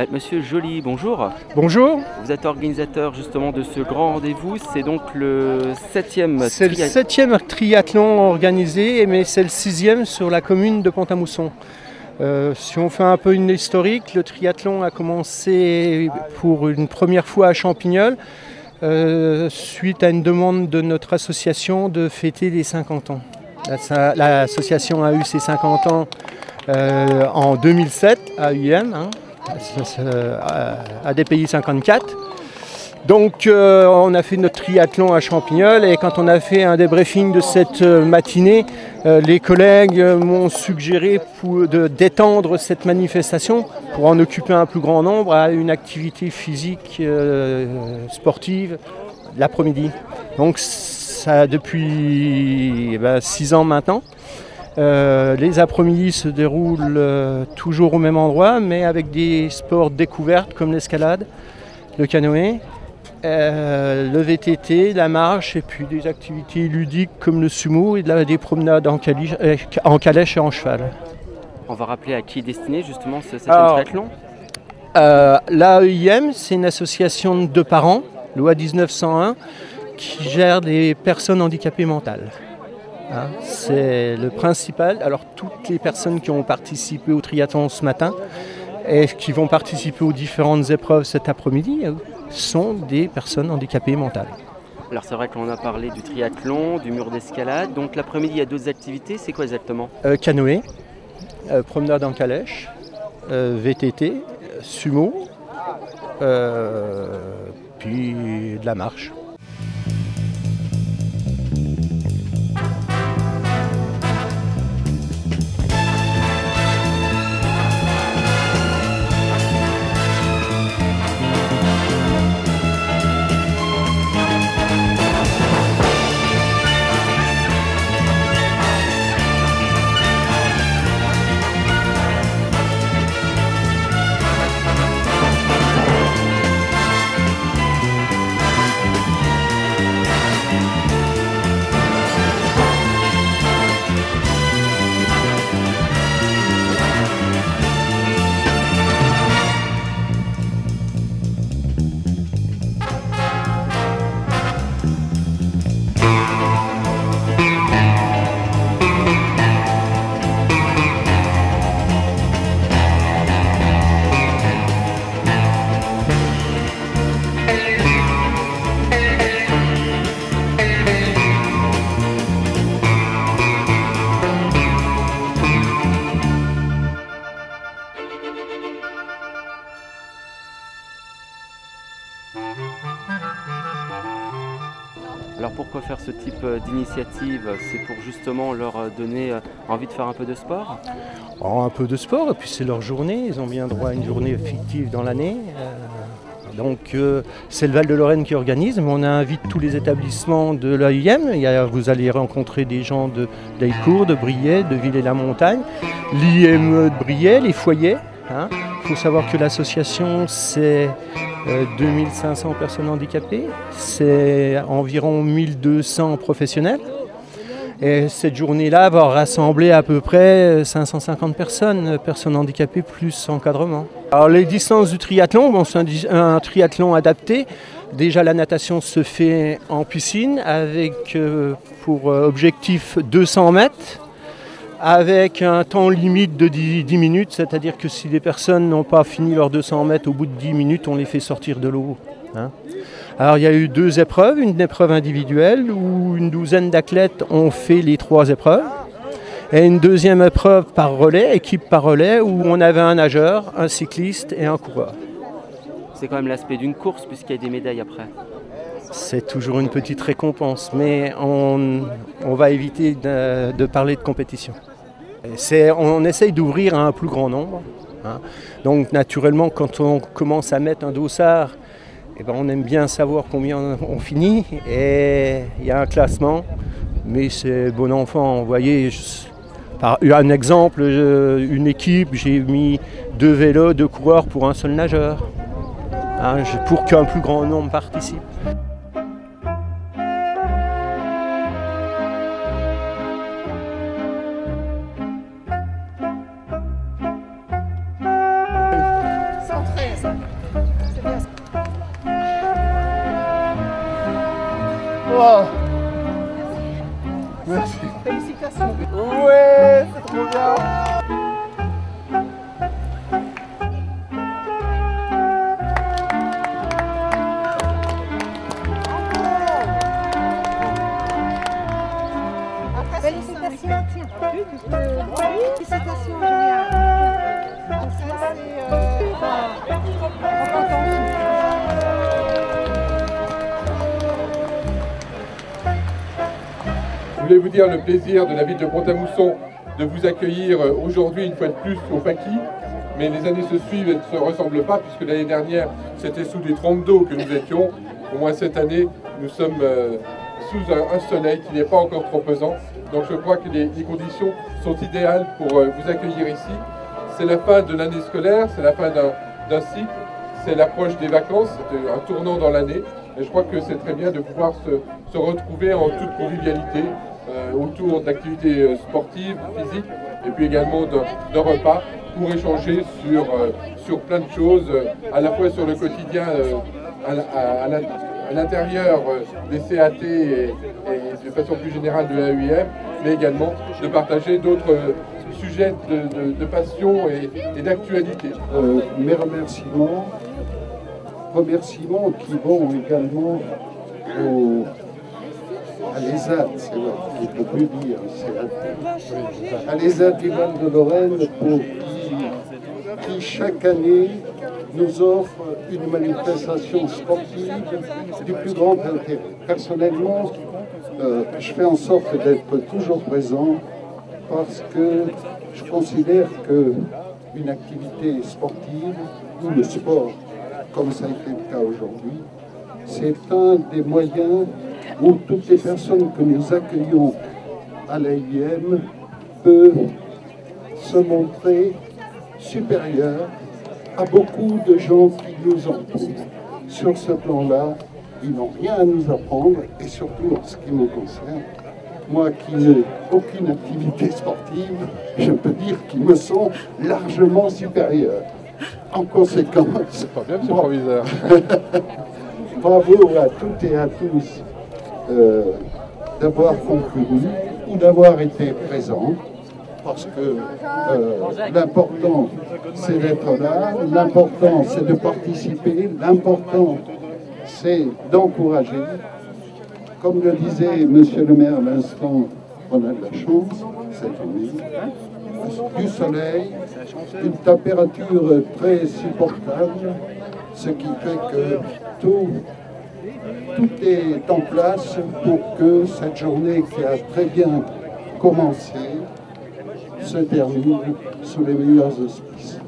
Monsieur Joly, bonjour. Bonjour. Vous êtes organisateur justement de ce grand rendez-vous. C'est donc le 7e C'est le 7e triathlon organisé, mais c'est le 6e sur la commune de Pont-à-Mousson. Si on fait un peu une historique, le triathlon a commencé pour une première fois à Champignol, suite à une demande de notre association de fêter les 50 ans. L'association a eu ses 50 ans en 2007 à UM, à DPI 54. Donc on a fait notre triathlon à Champignol et quand on a fait un débriefing de cette matinée, les collègues m'ont suggéré d'étendre cette manifestation pour en occuper un plus grand nombre à une activité physique sportive l'après-midi. Donc ça depuis 6 ans maintenant. Les après-midi se déroulent toujours au même endroit, mais avec des sports découvertes comme l'escalade, le canoë, le VTT, la marche et puis des activités ludiques comme le sumo et des promenades en calèche et en cheval. On va rappeler à qui est destiné justement ce 7e triathlon. L'AEIM, c'est une association de parents, loi 1901, qui gère des personnes handicapées mentales. C'est le principal. Alors toutes les personnes qui ont participé au triathlon ce matin et qui vont participer aux différentes épreuves cet après-midi sont des personnes handicapées mentales. Alors c'est vrai qu'on a parlé du triathlon, du mur d'escalade. Donc l'après-midi il y a d'autres activités. C'est quoi exactement? Canoë, promenade en calèche, VTT, sumo, puis de la marche. Alors pourquoi faire ce type d'initiative? C'est pour justement leur donner envie de faire un peu de sport? Un peu de sport, et puis c'est leur journée, ils ont bien droit à une journée fictive dans l'année. Donc c'est le Val-de-Lorraine qui organise, mais on invite tous les établissements de l'AIM. Vous allez rencontrer des gens d'Ailcourt, de Briey, de Villers-la-Montagne, l'IME de Briey, les foyers. Il faut savoir que l'association c'est 2500 personnes handicapées, c'est environ 1200 professionnels. Et cette journée-là va rassembler à peu près 550 personnes handicapées plus encadrement. Alors les distances du triathlon, c'est un triathlon adapté. Déjà la natation se fait en piscine avec pour objectif 200 mètres. Avec un temps limite de 10 minutes, c'est-à-dire que si les personnes n'ont pas fini leurs 200 mètres au bout de 10 minutes, on les fait sortir de l'eau. Alors il y a eu 2 épreuves, une épreuve individuelle où une douzaine d'athlètes ont fait les 3 épreuves et une deuxième épreuve par relais, équipe par relais, où on avait un nageur, un cycliste et un coureur. C'est quand même l'aspect d'une course puisqu'il y a des médailles après. C'est toujours une petite récompense, mais on va éviter de parler de compétition. On essaye d'ouvrir à un plus grand nombre. Donc naturellement, quand on commence à mettre un dossard, on aime bien savoir combien on finit. Et il y a un classement, mais c'est bon enfant. Vous voyez, par un exemple, une équipe, j'ai mis 2 vélos, 2 coureurs pour un seul nageur, pour qu'un plus grand nombre participe. voulais vous dire le plaisir de la ville de Pont-à-Mousson de vous accueillir aujourd'hui une fois de plus au Paquis. Mais les années se suivent et ne se ressemblent pas, puisque l'année dernière, c'était sous des trompes d'eau que nous étions. Au moins cette année, nous sommes sous un soleil qui n'est pas encore trop pesant. Donc je crois que les conditions sont idéales pour vous accueillir ici. C'est la fin de l'année scolaire, c'est la fin d'un cycle, c'est l'approche des vacances, c'est un tournant dans l'année. Et je crois que c'est très bien de pouvoir se retrouver en toute convivialité autour d'activités sportives, physiques, et puis également d'un repas pour échanger sur plein de choses, à la fois sur le quotidien à l'intérieur des CAT et de façon plus générale de l'AUIM, mais également de partager d'autres sujets de passion et d'actualité. Mes remerciements qui vont également à l'ESAT, c'est vrai, je ne peux plus dire, à l'ESAT du Val de Lorraine pour qui chaque année nous offre une manifestation sportive du plus grand intérêt. Personnellement, je fais en sorte d'être toujours présent parce que je considère qu'une activité sportive ou le sport, comme ça a été le cas aujourd'hui, c'est un des moyens où toutes les personnes que nous accueillons à l'AIM peuvent se montrer supérieures à beaucoup de gens qui nous entourent. Sur ce plan-là, ils n'ont rien à nous apprendre, et surtout en ce qui me concerne, moi qui n'ai aucune activité sportive, je peux dire qu'ils me sont largement supérieurs. En conséquence, c'est pas bien, monsieur le proviseur. Bravo à toutes et à tous d'avoir conclu ou d'avoir été présents, parce que l'important c'est d'être là, l'important c'est de participer, l'important c'est d'encourager. Comme le disait monsieur le maire à l'instant, on a de la chance cette année, du soleil, une température très supportable, ce qui fait que tout est en place pour que cette journée qui a très bien commencé se termine sous les meilleurs auspices.